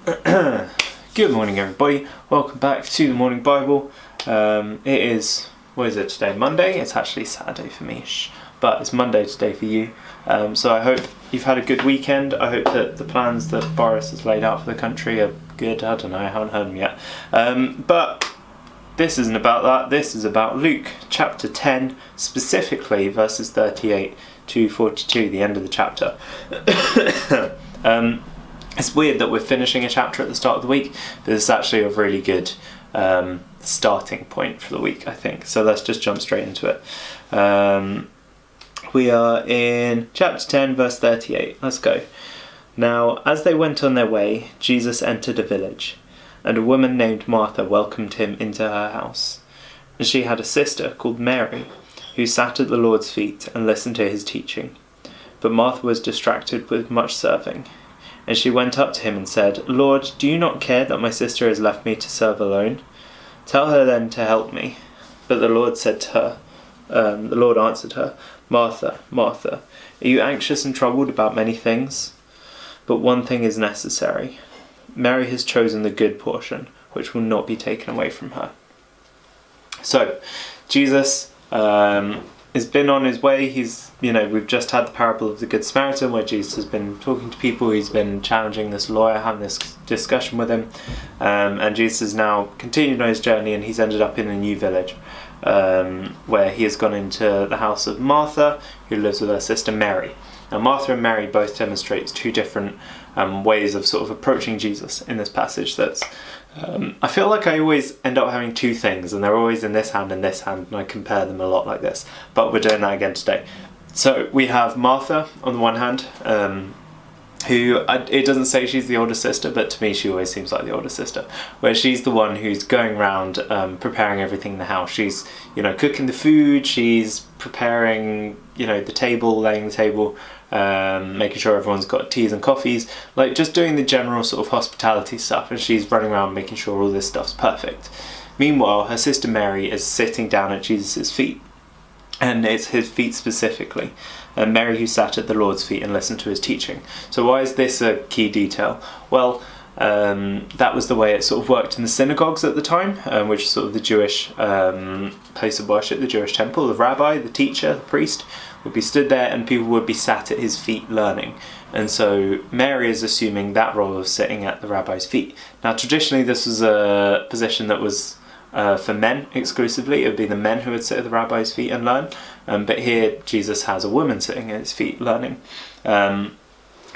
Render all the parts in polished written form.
Good morning, everybody. Welcome back to the Morning Bible. It is, what is it today? Monday? It's actually Saturday for me, but it's Monday today for you. So I hope you've had a good weekend. I hope that the plans that Boris has laid out for the country are good. I don't know, I haven't heard them yet. But this isn't about that. This is about Luke chapter 10, specifically verses 38 to 42, the end of the chapter. It's weird that we're finishing a chapter at the start of the week, but it's actually a really good starting point for the week, I think. So let's just jump straight into it. We are in chapter 10, verse 38. Let's go. Now, as they went on their way, Jesus entered a village, and a woman named Martha welcomed him into her house. And she had a sister called Mary, who sat at the Lord's feet and listened to his teaching. But Martha was distracted with much serving. And she went up to him and said, "Lord, do you not care that my sister has left me to serve alone? Tell her then to help me." But the Lord answered her, "Martha, Martha, are you anxious and troubled about many things? But one thing is necessary. Mary has chosen the good portion, which will not be taken away from her." So, Jesus has been on his way. We've just had the parable of the Good Samaritan, where Jesus has been talking to people. He's been challenging this lawyer, having this discussion with him. And Jesus has now continued on his journey, and he's ended up in a new village, where he has gone into the house of Martha, who lives with her sister Mary. Now, Martha and Mary both demonstrates two different ways of sort of approaching Jesus in this passage. I feel like I always end up having two things, and they're always in this hand and this hand, and I compare them a lot like this. But we're doing that again today. So we have Martha on the one hand, who, it doesn't say she's the older sister, but to me she always seems like the older sister, where she's the one who's going around preparing everything in the house. She's, cooking the food, she's preparing, the table, laying the table, making sure everyone's got teas and coffees, like just doing the general sort of hospitality stuff, and she's running around making sure all this stuff's perfect. Meanwhile, her sister Mary is sitting down at Jesus' feet, and it's his feet specifically, and Mary who sat at the Lord's feet and listened to his teaching. So why is this a key detail? Well, that was the way it sort of worked in the synagogues at the time, which is sort of the Jewish place of worship, the Jewish temple. The rabbi, the teacher, the priest would be stood there, and people would be sat at his feet learning. And so Mary is assuming that role of sitting at the rabbi's feet. Now, traditionally, this was a position that was for men exclusively. It would be the men who would sit at the rabbi's feet and learn. But here, Jesus has a woman sitting at his feet learning. And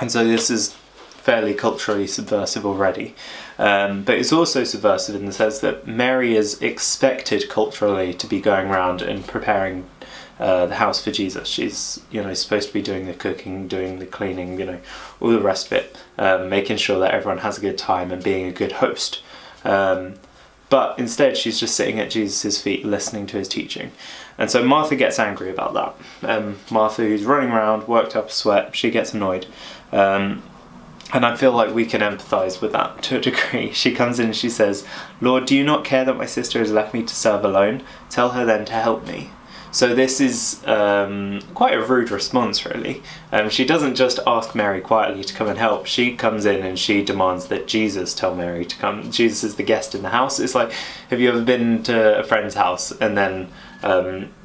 so this is fairly culturally subversive already. But it's also subversive in the sense that Mary is expected culturally to be going around and preparing the house for Jesus. She's, supposed to be doing the cooking, doing the cleaning, all the rest of it, making sure that everyone has a good time and being a good host. But instead, she's just sitting at Jesus' feet listening to his teaching. And so Martha gets angry about that. Martha, who's running around, worked up a sweat, she gets annoyed. And I feel like we can empathise with that to a degree. She comes in and she says, "Lord, do you not care that my sister has left me to serve alone? Tell her then to help me." So this is quite a rude response, really. She doesn't just ask Mary quietly to come and help. She comes in and she demands that Jesus tell Mary to come. Jesus is the guest in the house. It's like, have you ever been to a friend's house and then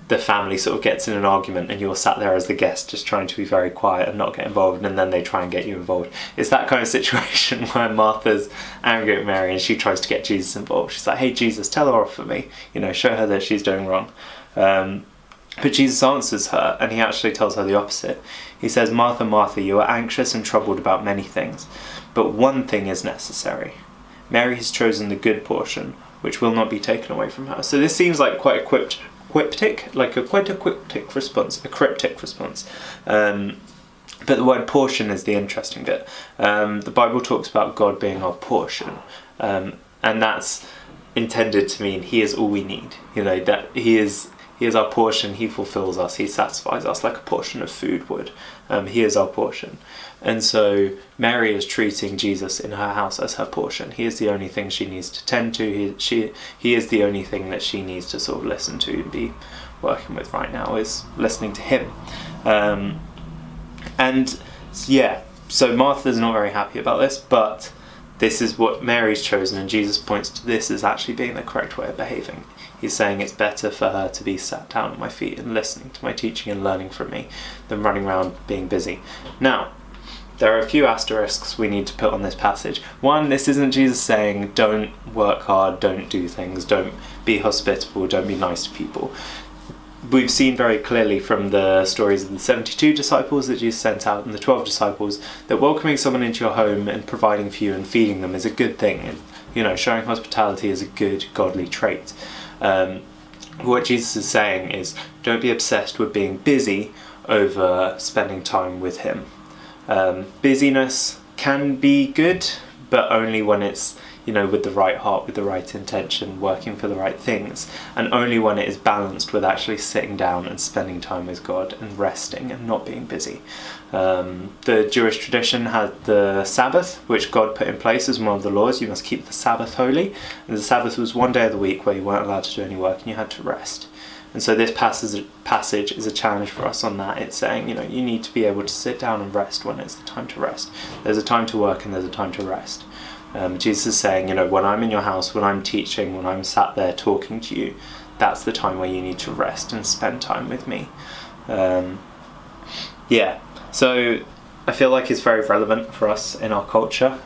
the family sort of gets in an argument and you're sat there as the guest just trying to be very quiet and not get involved, and then they try and get you involved? It's that kind of situation where Martha's angry at Mary and she tries to get Jesus involved. She's like, "Hey Jesus, tell her off for me, show her that she's doing wrong." But Jesus answers her, and he actually tells her the opposite. He says, "Martha, Martha, you are anxious and troubled about many things, but one thing is necessary. Mary has chosen the good portion, which will not be taken away from her." So this seems like quite a cryptic response. But the word portion is the interesting bit. The Bible talks about God being our portion, and that's intended to mean he is all we need. That he is our portion. He fulfills us. He satisfies us like a portion of food would. He is our portion. And so Mary is treating Jesus in her house as her portion. He is the only thing she needs to tend to. He is the only thing that she needs to sort of listen to and be working with right now, is listening to him. So Martha's not very happy about this, but this is what Mary's chosen, and Jesus points to this as actually being the correct way of behaving. He's saying it's better for her to be sat down at my feet and listening to my teaching and learning from me than running around being busy. Now, there are a few asterisks we need to put on this passage. One, this isn't Jesus saying don't work hard, don't do things, don't be hospitable, don't be nice to people. We've seen very clearly from the stories of the 72 disciples that Jesus sent out and the 12 disciples that welcoming someone into your home and providing for you and feeding them is a good thing. Showing hospitality is a good godly trait. What Jesus is saying is don't be obsessed with being busy over spending time with him. Busyness can be good, but only when it's with the right heart, with the right intention, working for the right things, and only when it is balanced with actually sitting down and spending time with God and resting and not being busy. The Jewish tradition had the Sabbath, which God put in place as one of the laws. You must keep the Sabbath holy, and the Sabbath was one day of the week where you weren't allowed to do any work and you had to rest. And so this passage is a challenge for us on that. It's saying, you need to be able to sit down and rest when it's the time to rest. There's a time to work and there's a time to rest. Jesus is saying, when I'm in your house, when I'm teaching, when I'm sat there talking to you, that's the time where you need to rest and spend time with me. So I feel like it's very relevant for us in our culture.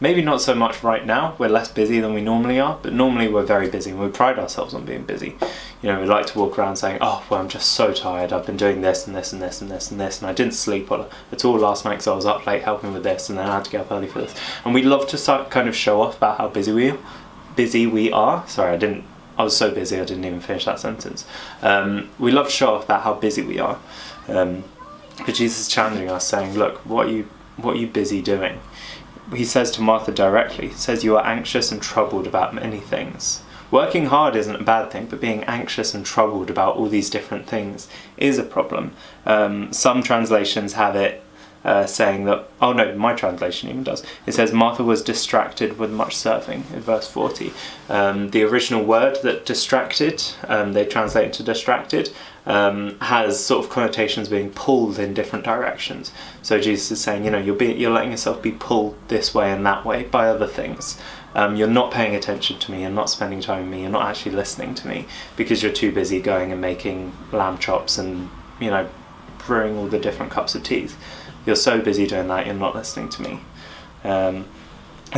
Maybe not so much right now. We're less busy than we normally are, but normally we're very busy and we pride ourselves on being busy. We like to walk around saying, oh, well, I'm just so tired. I've been doing this and this and this and this and this, and I didn't sleep at all last night because I was up late helping with this, and then I had to get up early for this. And we love to kind of show off about how busy we are. Sorry, I was so busy I didn't even finish that sentence. We love to show off about how busy we are. But Jesus is challenging us, saying, look, what are you busy doing? He says to Martha directly, he says, you are anxious and troubled about many things. Working hard isn't a bad thing, but being anxious and troubled about all these different things is a problem. Some translations have it saying that, oh no, my translation even does. It says Martha was distracted with much serving in verse 40. The original word that distracted, they translate into distracted, has sort of connotations being pulled in different directions. So Jesus is saying, you're letting yourself be pulled this way and that way by other things. You're not paying attention to me, you're not spending time with me, you're not actually listening to me because you're too busy going and making lamb chops and, brewing all the different cups of tea. You're so busy doing that, you're not listening to me. And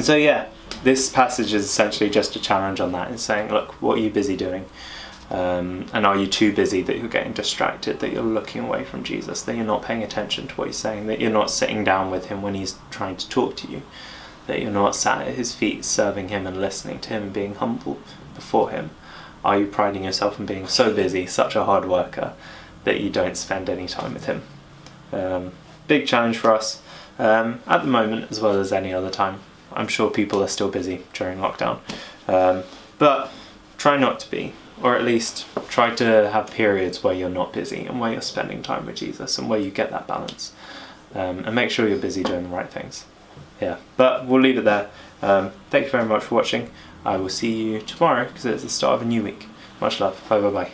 so, this passage is essentially just a challenge on that. It's saying, look, what are you busy doing? And are you too busy that you're getting distracted, that you're looking away from Jesus, that you're not paying attention to what he's saying, that you're not sitting down with him when he's trying to talk to you, that you're not sat at his feet serving him and listening to him and being humble before him? Are you priding yourself on being so busy, such a hard worker, that you don't spend any time with him? Big challenge for us at the moment as well as any other time. I'm sure people are still busy during lockdown, but try not to be, or at least try to have periods where you're not busy and where you're spending time with Jesus and where you get that balance, and make sure you're busy doing the right things. But we'll leave it there. Thank you very much for watching. I will see you tomorrow because it's the start of a new week. Much love. Bye.